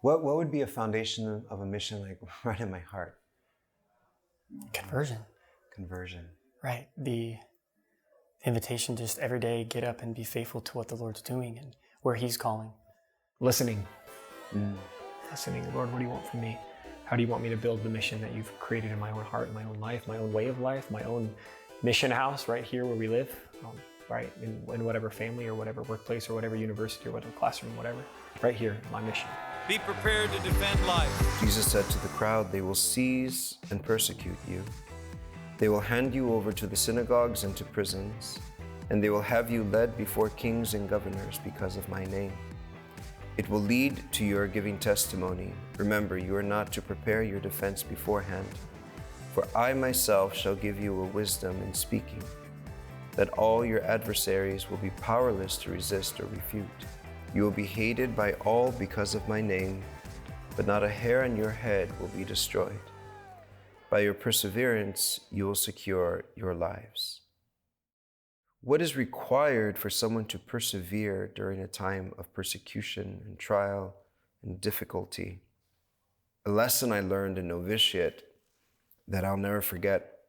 What would be a foundation of a mission like right in my heart? Conversion. Conversion. Right. The invitation to just every day get up and be faithful to what the Lord's doing and where He's calling. Listening. Listening. Lord, what do you want from me? How do you want me to build the mission that you've created in my own heart, my own life, my own way of life, my own mission house right here where we live, right? In whatever family or whatever workplace or whatever university or whatever classroom, whatever, right here, my mission. Be prepared to defend life. Jesus said to the crowd, "They will seize and persecute you. They will hand you over to the synagogues and to prisons, and they will have you led before kings and governors because of my name. It will lead to your giving testimony. Remember, you are not to prepare your defense beforehand. For I myself shall give you a wisdom in speaking, that all your adversaries will be powerless to resist or refute. You will be hated by all because of my name, but not a hair on your head will be destroyed. By your perseverance, you will secure your lives." What is required for someone to persevere during a time of persecution and trial and difficulty? A lesson I learned in novitiate that I'll never forget.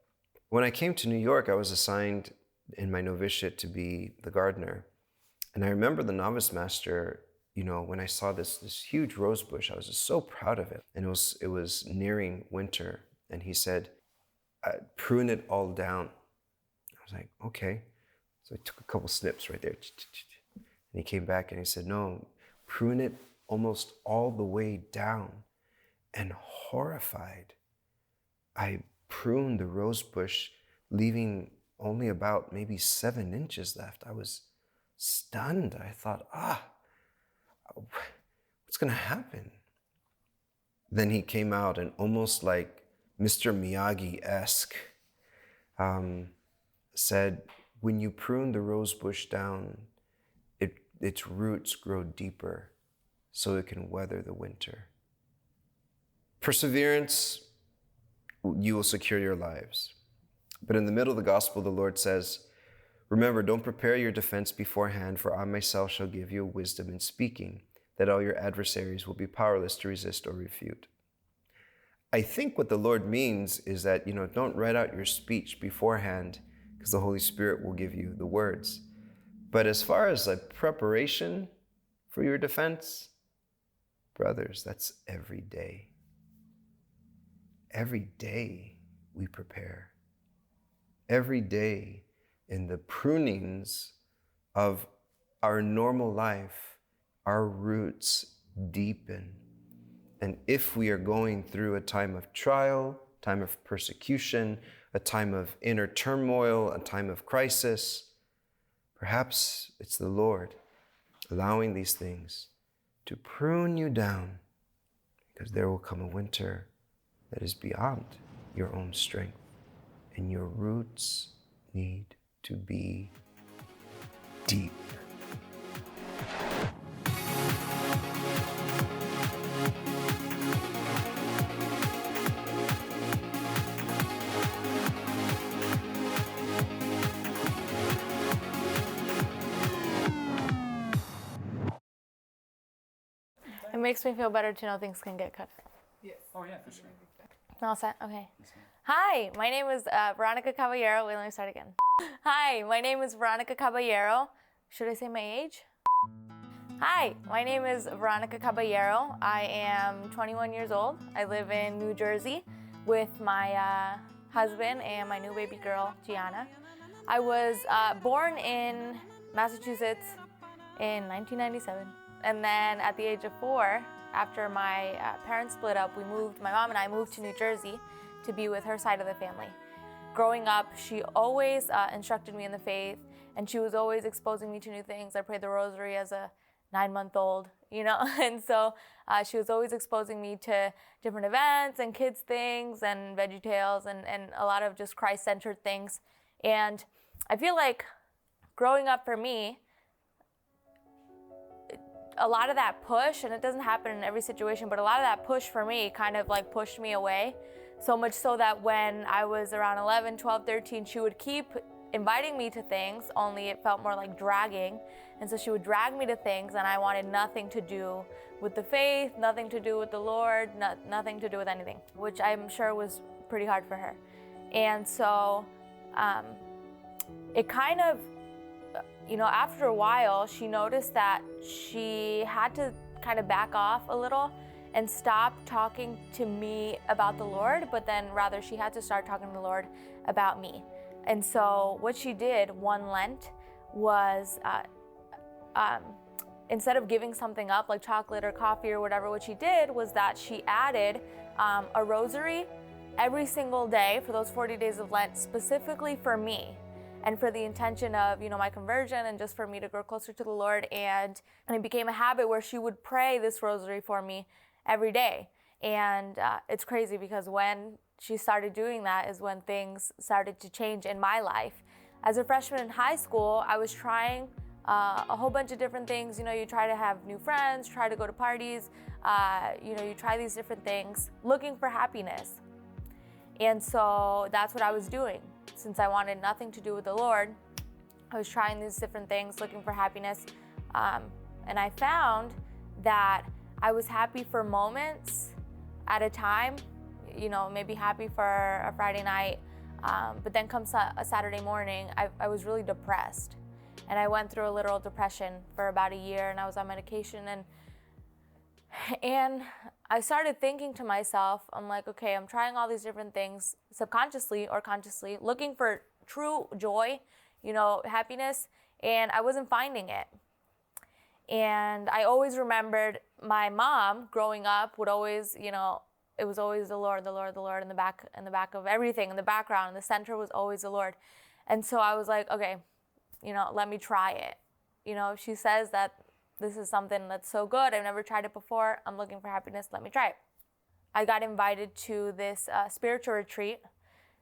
When I came to New York, I was assigned in my novitiate to be the gardener. And I remember the novice master, when I saw this huge rose bush, I was just so proud of it. And it was nearing winter. And he said, "Prune it all down." I was like, okay. So I took a couple snips right there. And he came back and he said, "No, prune it almost all the way down." And horrified, I pruned the rose bush, leaving only about maybe 7 inches left. I was stunned. I thought, what's gonna happen? Then he came out and almost like Mr. Miyagi-esque said, "When you prune the rose bush down, its roots grow deeper so it can weather the winter." Perseverance, you will secure your lives. But in the middle of the gospel, the Lord says, "Remember, don't prepare your defense beforehand, for I myself shall give you wisdom in speaking, that all your adversaries will be powerless to resist or refute." I think what the Lord means is that, don't write out your speech beforehand, because the Holy Spirit will give you the words. But as far as preparation for your defense, brothers, that's every day. Every day we prepare. Every day in the prunings of our normal life, our roots deepen. And if we are going through a time of trial, time of persecution, a time of inner turmoil, a time of crisis, perhaps it's the Lord allowing these things to prune you down, because there will come a winter that is beyond your own strength, and your roots need to be deep. It makes me feel better to know things can get cut. Yeah. Oh yeah, for sure. All set? Okay. Hi, my name is Veronica Caballero. Wait, let me start again. Hi, my name is Veronica Caballero. Should I say my age? Hi, my name is Veronica Caballero. I am 21 years old. I live in New Jersey with my husband and my new baby girl, Gianna. I was born in Massachusetts in 1997. And then at the age of 4, after my parents split up, my mom and I moved to New Jersey to be with her side of the family. Growing up, she always instructed me in the faith, and she was always exposing me to new things. I prayed the rosary as a 9-month-old, and so she was always exposing me to different events and kids things and VeggieTales and a lot of just Christ-centered things. And I feel like growing up for me, a lot of that push, and it doesn't happen in every situation, but a lot of that push for me kind of like pushed me away. So much so that when I was around 11, 12, 13, she would keep inviting me to things, only it felt more like dragging. And so she would drag me to things, and I wanted nothing to do with the faith, nothing to do with the Lord, nothing to do with anything, which I'm sure was pretty hard for her. And so it kind of, after a while, she noticed that she had to kind of back off a little and stop talking to me about the Lord, but then rather she had to start talking to the Lord about me. And so what she did one Lent was, instead of giving something up like chocolate or coffee or whatever, what she did was that she added a rosary every single day for those 40 days of Lent, specifically for me and for the intention of, my conversion and just for me to grow closer to the Lord. And it became a habit where she would pray this rosary for me every day. And it's crazy because when she started doing that is when things started to change in my life. As a freshman in high school, I was trying a whole bunch of different things. You try to have new friends, try to go to parties, you try these different things, looking for happiness. And so that's what I was doing. Since I wanted nothing to do with the Lord, I was trying these different things, looking for happiness. And I found that I was happy for moments at a time, maybe happy for a Friday night. But then comes a Saturday morning, I was really depressed. And I went through a literal depression for about a year, and I was on medication. And I started thinking to myself, I'm like, okay, I'm trying all these different things subconsciously or consciously, looking for true joy, happiness, and I wasn't finding it. And I always remembered my mom growing up would always, it was always the Lord, the Lord, the Lord in the back of everything, in the background, in the center was always the Lord. And so I was like, okay, let me try it. If she says that this is something that's so good, I've never tried it before, I'm looking for happiness, let me try it. I got invited to this spiritual retreat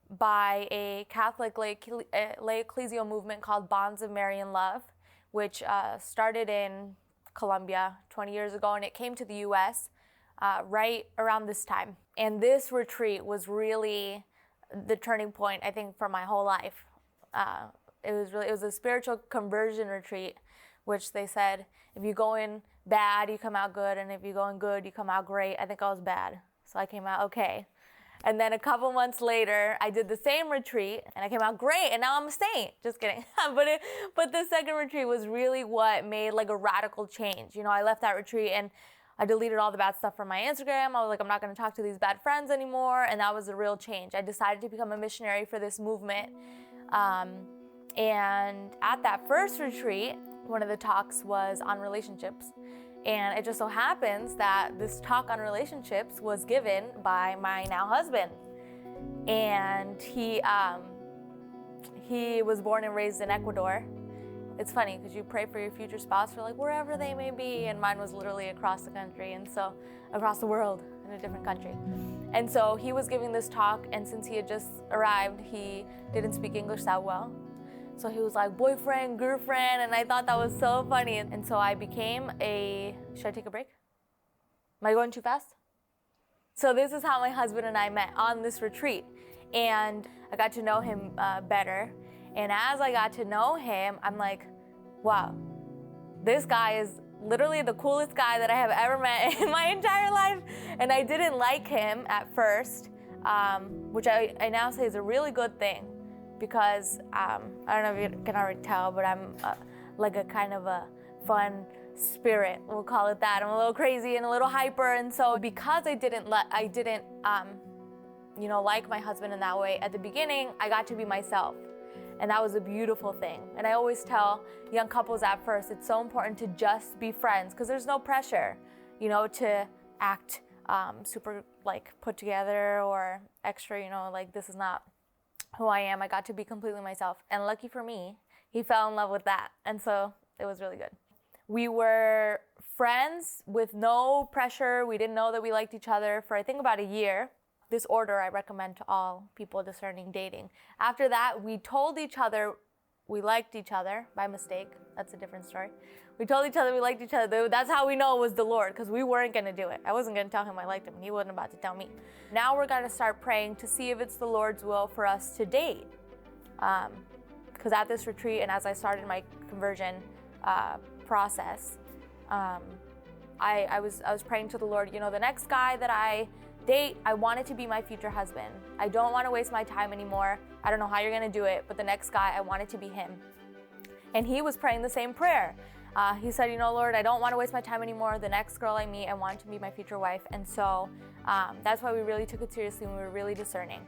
by a Catholic lay ecclesial movement called Bonds of Marian Love, which started in Colombia 20 years ago, and it came to the U.S. Right around this time. And this retreat was really the turning point, I think, for my whole life. It was a spiritual conversion retreat, which they said, if you go in bad, you come out good, and if you go in good, you come out great. I think I was bad, so I came out okay. And then a couple months later, I did the same retreat, and I came out great, and now I'm a saint. Just kidding. But the second retreat was really what made like a radical change. I left that retreat, and I deleted all the bad stuff from my Instagram. I was like, I'm not going to talk to these bad friends anymore, and that was a real change. I decided to become a missionary for this movement. And at that first retreat, one of the talks was on relationships. And it just so happens that this talk on relationships was given by my now husband. And he was born and raised in Ecuador. It's funny because you pray for your future spouse for like wherever they may be, and mine was literally across the country, and so across the world in a different country. And so he was giving this talk, and since he had just arrived, he didn't speak English that well. So he was like, boyfriend, girlfriend, and I thought that was so funny. And so I became should I take a break? Am I going too fast? So this is how my husband and I met on this retreat. And I got to know him better. And as I got to know him, I'm like, wow, this guy is literally the coolest guy that I have ever met in my entire life. And I didn't like him at first, which I now say is a really good thing. Because I don't know if you can already tell, but I'm like a kind of a fun spirit, we'll call it that. I'm a little crazy and a little hyper, and so because I didn't like my husband in that way at the beginning, I got to be myself, and that was a beautiful thing. And I always tell young couples at first, it's so important to just be friends because there's no pressure, to act super like put together or extra, like this is not who I am. I got to be completely myself. And lucky for me, he fell in love with that. And so it was really good. We were friends with no pressure. We didn't know that we liked each other for I think about a year. This order I recommend to all people discerning dating. After that, we told each other we liked each other by mistake. That's a different story. We told each other we liked each other. That's how we know it was the Lord, because we weren't going to do it. I wasn't going to tell him I liked him. He wasn't about to tell me. Now we're going to start praying to see if it's the Lord's will for us to date. because at this retreat and as I started my conversion process, I was praying to the Lord, you know, the next guy that I date, I want it to be my future husband. I don't want to waste my time anymore. I don't know how you're going to do it, but the next guy, I want it to be him. And he was praying the same prayer. He said, you know, Lord, I don't want to waste my time anymore. The next girl I meet, I want it to be my future wife. And so that's why we really took it seriously and we were really discerning.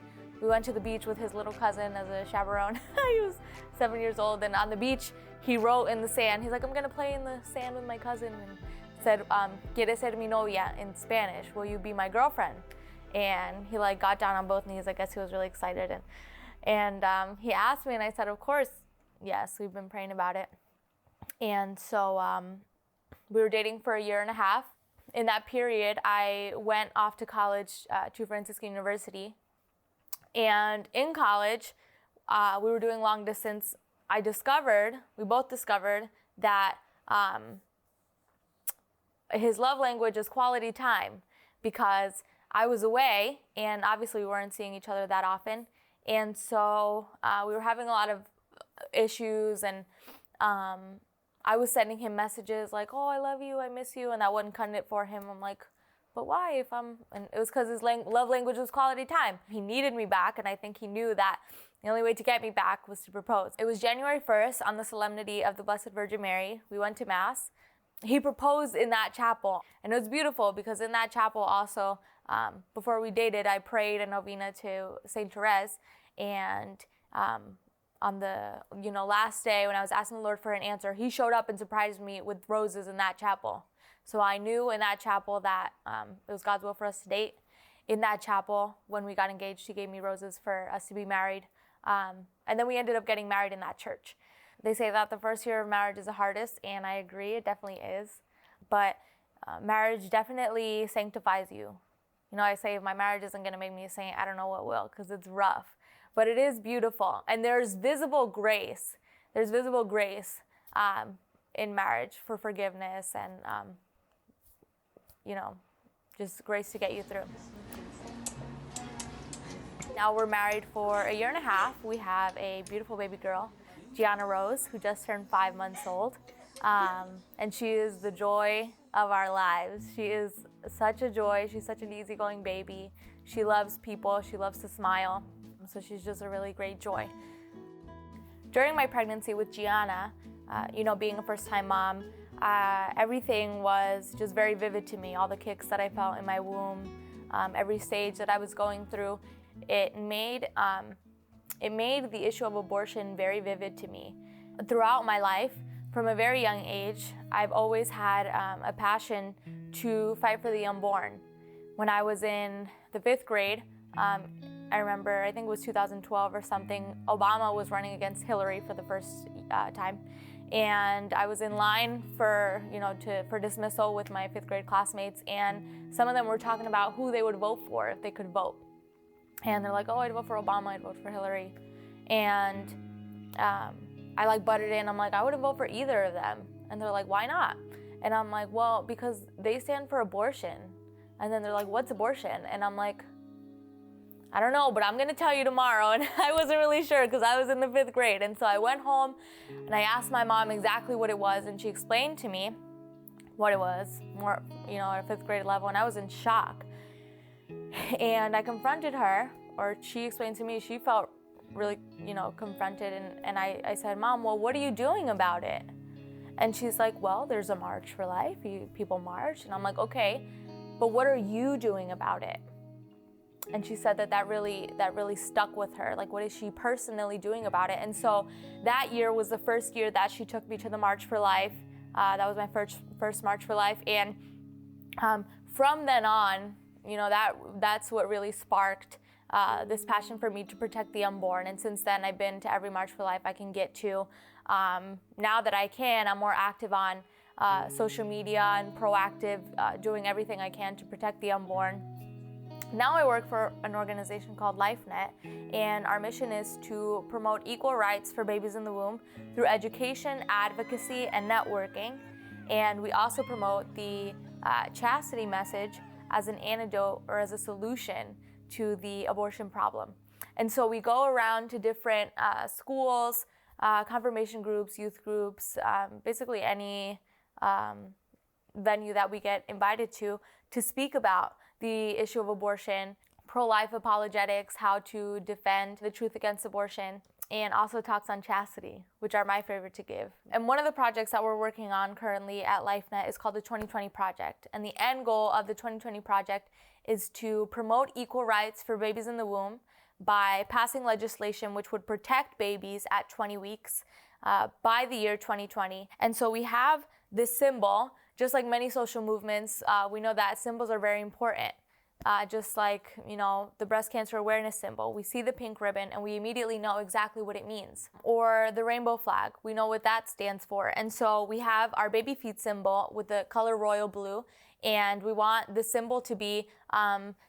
We went to the beach with his little cousin as a chaperone. He was 7 years old, and on the beach, he wrote in the sand. He's like, I'm going to play in the sand with my cousin. And said, ¿Quieres ser mi novia? In Spanish, will you be my girlfriend? And he like got down on both knees. I guess he was really excited. And he asked me, and I said, of course, yes, we've been praying about it. And so we were dating for 1.5 years. In that period, I went off to college to Franciscan University. And in college, we were doing long distance. We both discovered that his love language is quality time, because I was away and obviously we weren't seeing each other that often. And so we were having a lot of issues, and I was sending him messages like, oh, I love you, I miss you, and that wasn't cutting it for him. I'm like, but why? And it was because his love language was quality time. He needed me back, and I think he knew that the only way to get me back was to propose. It was January 1st on the solemnity of the Blessed Virgin Mary. We went to Mass. He proposed in that chapel, and it was beautiful because in that chapel also, before we dated, I prayed a novena to Saint Therese, and on the last day when I was asking the Lord for an answer, he showed up and surprised me with roses in that chapel. So I knew in that chapel that it was God's will for us to date. In that chapel, when we got engaged, he gave me roses for us to be married, and then we ended up getting married in that church. They say that the first year of marriage is the hardest, and I agree, it definitely is. But marriage definitely sanctifies you. You know, I say if my marriage isn't going to make me a saint, I don't know what will, because it's rough. But it is beautiful, and there's visible grace. There's visible grace in marriage for forgiveness and, just grace to get you through. Now we're married for 1.5 years. We have a beautiful baby girl, Gianna Rose, who just turned 5 months old. And she is the joy of our lives. She is such a joy. She's such an easygoing baby. She loves people. She loves to smile. So she's just a really great joy. During my pregnancy with Gianna, being a first-time mom, everything was just very vivid to me. All the kicks that I felt in my womb, every stage that I was going through, it made the issue of abortion very vivid to me. Throughout my life, from a very young age, I've always had a passion to fight for the unborn. When I was in the 5th grade, I remember, I think it was 2012 or something, Obama was running against Hillary for the first time. And I was in line for dismissal with my 5th grade classmates, and some of them were talking about who they would vote for if they could vote. And they're like, oh, I'd vote for Obama, I'd vote for Hillary. And I butted in, I'm like, I wouldn't vote for either of them. And they're like, why not? And I'm like, well, because they stand for abortion. And then they're like, what's abortion? And I'm like, I don't know, but I'm gonna tell you tomorrow. And I wasn't really sure because I was in the 5th grade. And so I went home and I asked my mom exactly what it was, and she explained to me what it was, more, at a 5th grade level, and I was in shock. And I confronted her, or she explained to me, she felt really, confronted, and I said, Mom, well, what are you doing about it? And she's like, well, there's a March for Life, people march, and I'm like, okay, but what are you doing about it? And she said that really stuck with her. Like, what is she personally doing about it? And so that year was the first year that she took me to the March for Life. That was my first March for Life. And from then on, that's what really sparked this passion for me to protect the unborn. And since then, I've been to every March for Life I can get to. Now that I can, I'm more active on social media and proactive, doing everything I can to protect the unborn. Now I work for an organization called LifeNet, and our mission is to promote equal rights for babies in the womb through education, advocacy, and networking. And we also promote the chastity message as an antidote or as a solution to the abortion problem. And so we go around to different schools, confirmation groups, youth groups, basically any venue that we get invited to speak about the issue of abortion, pro-life apologetics, how to defend the truth against abortion, and also talks on chastity, which are my favorite to give. And one of the projects that we're working on currently at LifeNet is called the 2020 Project. And the end goal of the 2020 Project is to promote equal rights for babies in the womb by passing legislation which would protect babies at 20 weeks by the year 2020. And so we have this symbol, just like many social movements, we know that symbols are very important. Just like, the breast cancer awareness symbol. We see the pink ribbon and we immediately know exactly what it means. Or the rainbow flag, we know what that stands for. And so we have our baby feet symbol with the color royal blue, and we want the symbol to be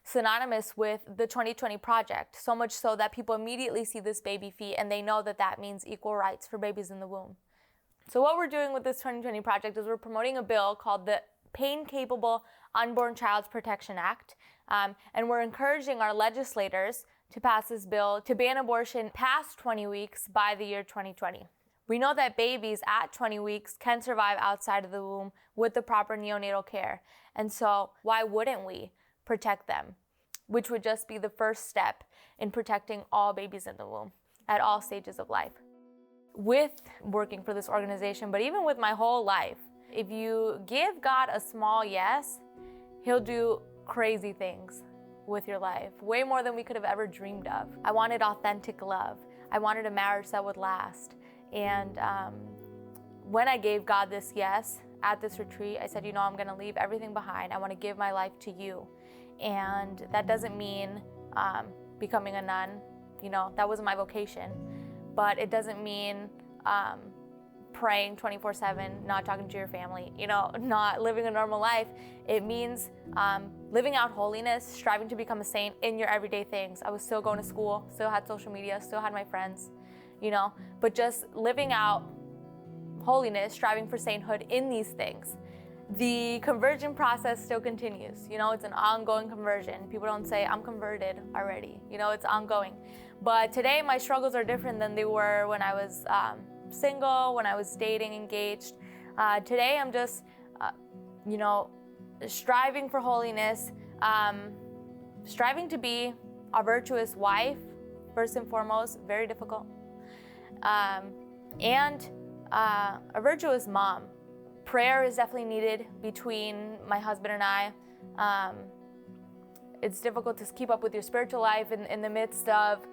synonymous with the 2020 Project, so much so that people immediately see this baby feet and they know that that means equal rights for babies in the womb. So what we're doing with this 2020 Project is we're promoting a bill called the Pain-Capable Unborn Child's Protection Act. And we're encouraging our legislators to pass this bill to ban abortion past 20 weeks by the year 2020. We know that babies at 20 weeks can survive outside of the womb with the proper neonatal care. And so why wouldn't we protect them? Which would just be the first step in protecting all babies in the womb at all stages of life. With working for this organization, but even with my whole life, if you give God a small yes, He'll do crazy things with your life, way more than we could have ever dreamed of. I wanted authentic love. I wanted a marriage that would last. And when I gave God this yes at this retreat, I said, I'm going to leave everything behind. I want to give my life to you. And that doesn't mean becoming a nun. That wasn't my vocation. But it doesn't mean praying 24/7, not talking to your family, not living a normal life. It means living out holiness, striving to become a saint in your everyday things. I was still going to school, still had social media, still had my friends, but just living out holiness, striving for sainthood in these things. The conversion process still continues. It's an ongoing conversion. People don't say, I'm converted already. It's ongoing. But today my struggles are different than they were when I was single, when I was dating, engaged. Today I'm just, striving for holiness, striving to be a virtuous wife, first and foremost, very difficult, and a virtuous mom. Prayer is definitely needed between my husband and I. It's difficult to keep up with your spiritual life in the midst of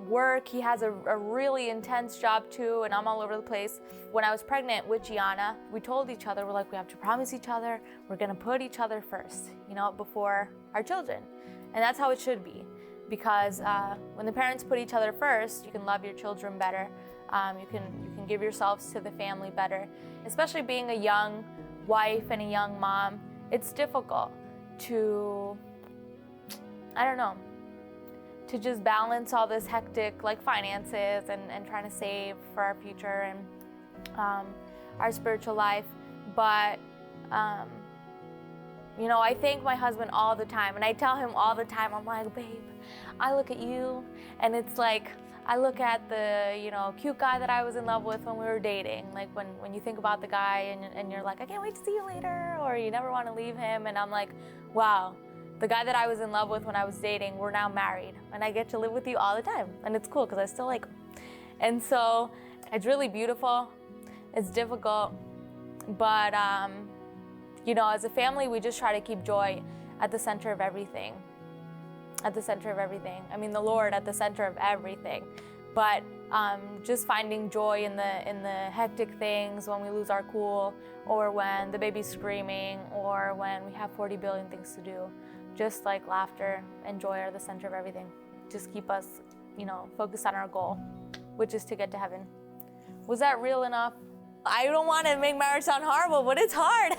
work. He has a really intense job too, and I'm all over the place. When I was pregnant with Gianna, we told each other, we have to promise each other, we're gonna put each other first, before our children. And that's how it should be, because when the parents put each other first, you can love your children better. You can give yourselves to the family better. Especially being a young wife and a young mom, it's difficult to, to just balance all this hectic finances and trying to save for our future and our spiritual life. But I thank my husband all the time, and I tell him all the time, I'm like, babe, I look at you and it's like I look at the cute guy that I was in love with when we were dating, like when you think about the guy and you're like, I can't wait to see you later, or you never want to leave him, and I'm like, wow, the guy that I was in love with when I was dating, we're now married, and I get to live with you all the time, and it's cool because I still like him. And so it's really beautiful. It's difficult, but as a family, we just try to keep joy at the center of everything. At the center of everything. I mean, the Lord at the center of everything. But just finding joy in the hectic things, when we lose our cool, or when the baby's screaming, or when we have 40 billion things to do. Just like laughter and joy are the center of everything. Just keep us, focused on our goal, which is to get to heaven. Was that real enough? I don't want to make marriage sound horrible, but it's hard.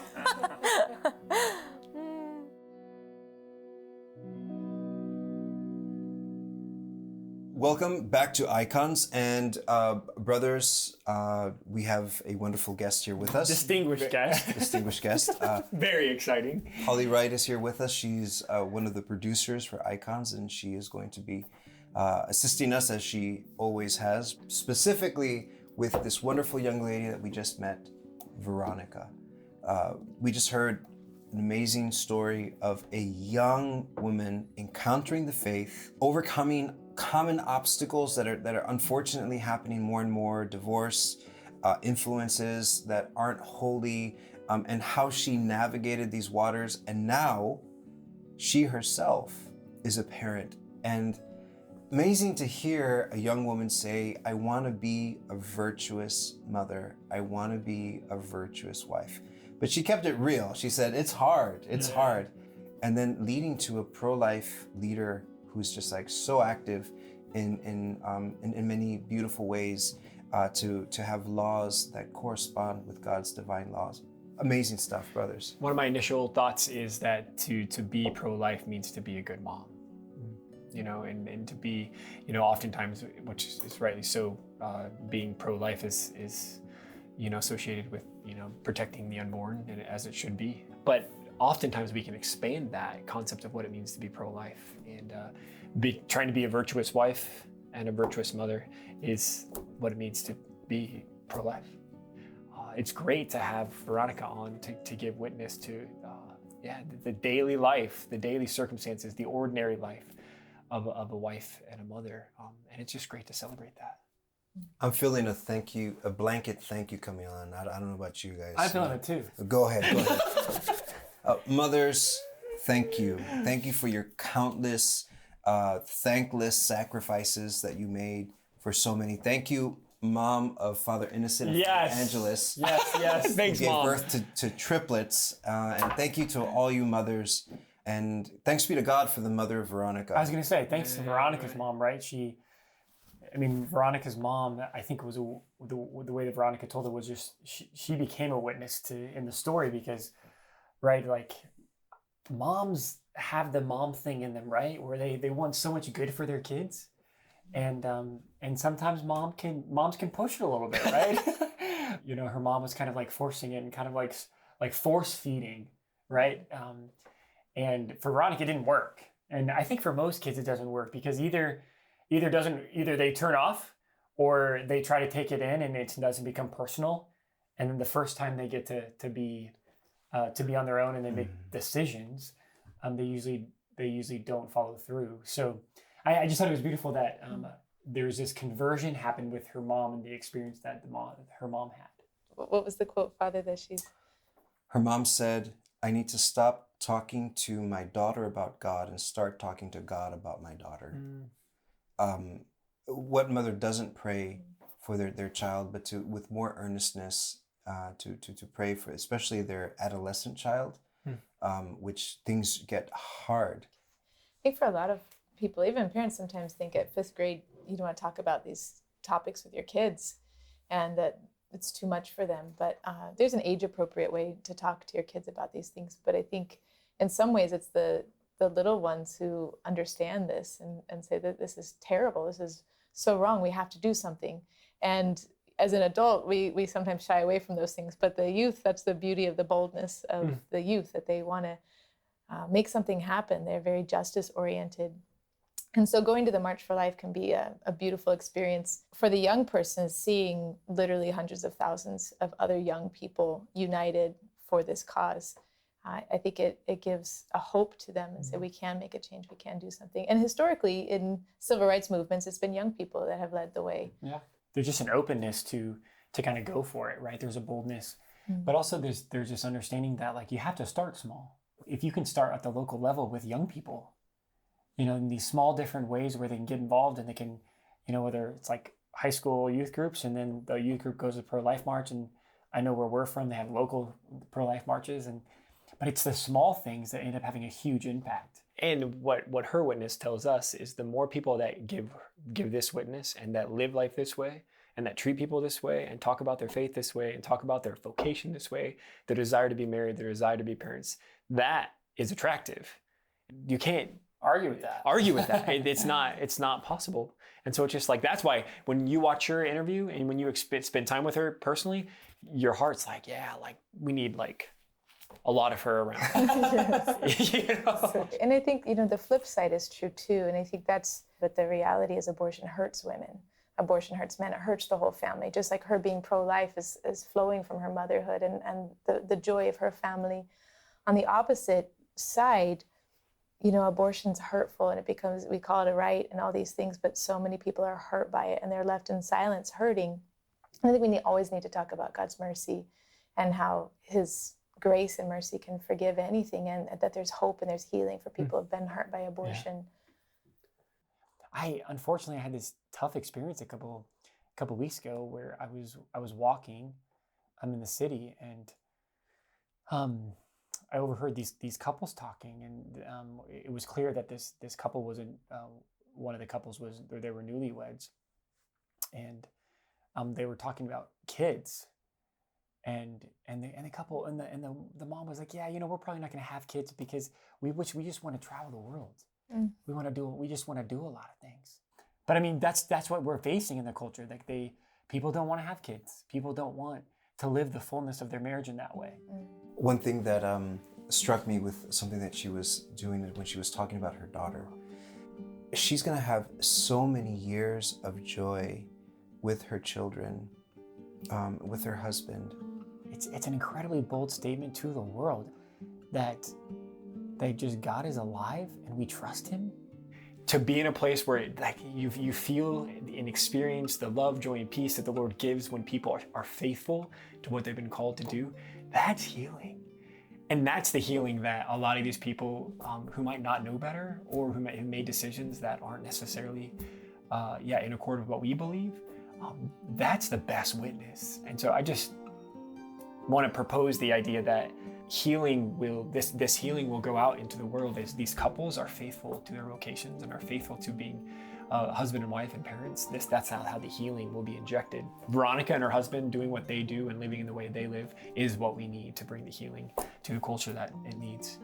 Welcome back to Icons, and brothers, we have a wonderful guest here with us. Distinguished guest. Very exciting. Holly Wright is here with us. She's one of the producers for Icons, and she is going to be assisting us as she always has, specifically with this wonderful young lady that we just met, Veronica. We just heard an amazing story of a young woman encountering the faith, overcoming common obstacles that are unfortunately happening more and more, divorce, influences that aren't holy, and how she navigated these waters. And now she herself is a parent. And amazing to hear a young woman say, I want to be a virtuous mother. I want to be a virtuous wife. But she kept it real. She said, it's hard, it's hard. And then leading to a pro-life leader who's just like so active in many beautiful ways to have laws that correspond with God's divine laws. Amazing stuff, brothers. One of my initial thoughts is that to be pro-life means to be a good mom. You know, and to be, you know, oftentimes, which is rightly so, being pro-life is, you know, associated with, you know, protecting the unborn, and as it should be. But oftentimes we can expand that concept of what it means to be pro-life, and trying to be a virtuous wife and a virtuous mother is what it means to be pro-life. It's great to have Veronica on to give witness to, the daily life, the daily circumstances, the ordinary life of a wife and a mother, and it's just great to celebrate that. I'm feeling a blanket thank you coming on. I don't know about you guys. I'm feeling it too. Go ahead. Mothers, thank you. Thank you for your countless, thankless sacrifices that you made for so many. Thank you, Mom of Father Innocent and Angelus. Yes. Thanks, who gave Mom. birth to triplets. And thank you to all you mothers. And thanks be to God for the mother of Veronica. I was going to say, thanks to Veronica's mom, right? Veronica's mom, I think was the way that Veronica told it was just, she became a witness in the story because, right, like moms have the mom thing in them, right? Where they want so much good for their kids. And sometimes moms can push it a little bit, right? You know, her mom was kind of like forcing it and kind of like force feeding, right? And for Veronica, it didn't work. And I think for most kids, it doesn't work because either they turn off or they try to take it in and it doesn't become personal. And then the first time they get to be on their own and they make decisions, they usually don't follow through. So I just thought it was beautiful that there's this conversion happened with her mom and the experience that her mom had. What was the quote, Father, that she's... Her mom said, I need to stop talking to my daughter about God and start talking to God about my daughter. What mother doesn't pray for their child, but with more earnestness to pray for, especially their adolescent child, which things get hard. I think for a lot of people, even parents sometimes think at 5th grade, you don't want to talk about these topics with your kids and that it's too much for them. But there's an age-appropriate way to talk to your kids about these things. But I think in some ways it's the little ones who understand this and say that this is terrible, this is so wrong, we have to do something. And as an adult, we sometimes shy away from those things. But the youth, that's the beauty of the boldness of the youth, that they want to make something happen. They're very justice-oriented. And so going to the March for Life can be a beautiful experience for the young person, seeing literally hundreds of thousands of other young people united for this cause. I think it gives a hope to them and say we can make a change, we can do something. And historically in civil rights movements, it's been young people that have led the way. Yeah, there's just an openness to kind of go for it, right? There's a boldness, but also there's this understanding that like you have to start small. If you can start at the local level with young people, you know, in these small different ways where they can get involved and they can, you know, whether it's like high school youth groups and then the youth group goes to pro-life march, and I know where we're from, they have local pro-life marches, but it's the small things that end up having a huge impact. And what her witness tells us is the more people that give this witness and that live life this way and that treat people this way and talk about their faith this way and talk about their vocation this way, their desire to be married, their desire to be parents, that is attractive. You can't argue with that. It's not possible. And so it's just like, that's why when you watch your interview and when you spend time with her personally, your heart's like, yeah, like we need like a lot of her around. You know? And I think, the flip side is true too. And I think but the reality is abortion hurts women. Abortion hurts men. It hurts the whole family. Just like her being pro-life is flowing from her motherhood and the joy of her family. On the opposite side, abortion's hurtful and we call it a right and all these things, but so many people are hurt by it and they're left in silence hurting. And I think we always need to talk about God's mercy and how his grace and mercy can forgive anything, and that there's hope and there's healing for people who have been hurt by abortion. Unfortunately, I had this tough experience a couple weeks ago where I was walking. I'm in the city, and I overheard these couples talking, and it was clear that this couple wasn't one of the couples they were newlyweds, and they were talking about kids. And the couple and the mom was like, yeah, we're probably not going to have kids because we just want to travel the world. We just want to do a lot of things. But I mean, that's what we're facing in the culture. Like people don't want to have kids. People don't want to live the fullness of their marriage in that way. One thing that struck me with something that she was doing when she was talking about her daughter, she's going to have so many years of joy with her children, with her husband. It's an incredibly bold statement to the world that just God is alive and we trust him. To be in a place where you feel and experience the love, joy, and peace that the Lord gives when people are faithful to what they've been called to do, that's healing. And that's the healing that a lot of these people who might not know better or who have made decisions that aren't necessarily in accord with what we believe, that's the best witness. And so I just want to propose the idea that this healing will go out into the world as these couples are faithful to their vocations and are faithful to being husband and wife and parents. That's how the healing will be injected. Veronica and her husband doing what they do and living in the way they live is what we need to bring the healing to the culture that it needs.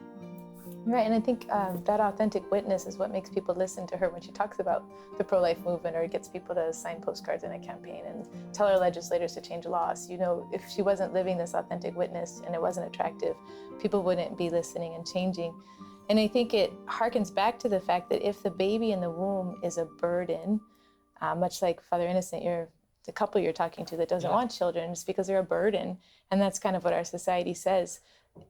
Right, and I think that authentic witness is what makes people listen to her when she talks about the pro-life movement, or gets people to sign postcards in a campaign and tell our legislators to change laws. If she wasn't living this authentic witness and it wasn't attractive, people wouldn't be listening and changing. And I think it harkens back to the fact that if the baby in the womb is a burden, much like Father Innocent, the couple you're talking to that doesn't want children, it's because they're a burden. And that's kind of what our society says.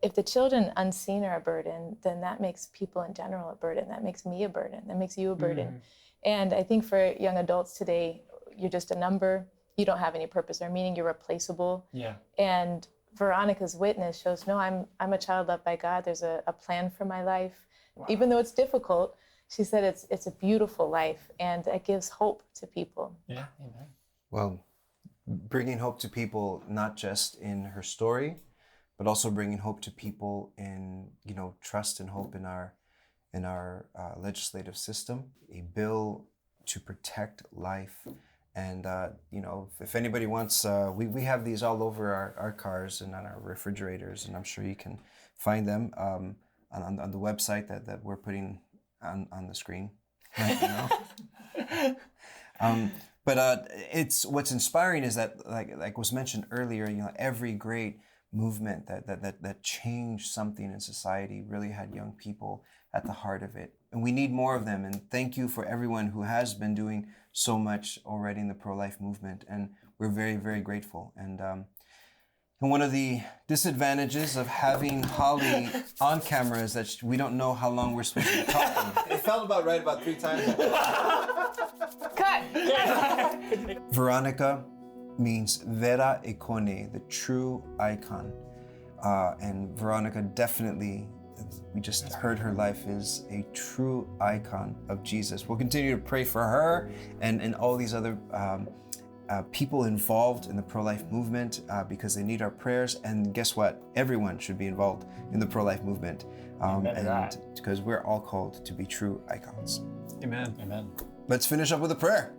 If the children unseen are a burden, then that makes people in general a burden. That makes me a burden. That makes you a burden. And I think for young adults today, you're just a number. You don't have any purpose or meaning. You're replaceable. Yeah. And Veronica's witness shows, no, I'm a child loved by God. There's a plan for my life. Wow. Even though it's difficult, she said it's a beautiful life, and it gives hope to people. Yeah, amen. Well, bringing hope to people, not just in her story, but also bringing hope to people in, trust and hope in our legislative system, a bill to protect life. And, if anybody wants, we have these all over our cars and on our refrigerators, and I'm sure you can find them on the website that we're putting on the screen right now. But it's what's inspiring is that, like was mentioned earlier, every great movement that changed something in society really had young people at the heart of it. And we need more of them. And thank you for everyone who has been doing so much already in the pro-life movement. And we're very, very grateful. And one of the disadvantages of having Holly on camera is that we don't know how long we're supposed to be talking. It felt about right about 3 times. Cut! Veronica means vera icone, the true icon. And Veronica definitely, we just heard her life is a true icon of Jesus. We'll continue to pray for her and all these other people involved in the pro-life movement because they need our prayers. And guess what? Everyone should be involved in the pro-life movement. And because we're all called to be true icons. Amen. Amen. Let's finish up with a prayer.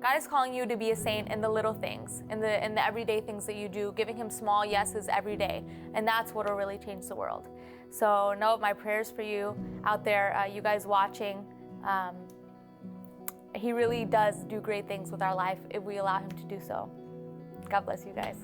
God is calling you to be a saint in the little things, in the everyday things that you do, giving him small yeses every day. And that's what will really change the world. So know my prayers for you out there, you guys watching. He really does do great things with our life if we allow him to do so. God bless you guys.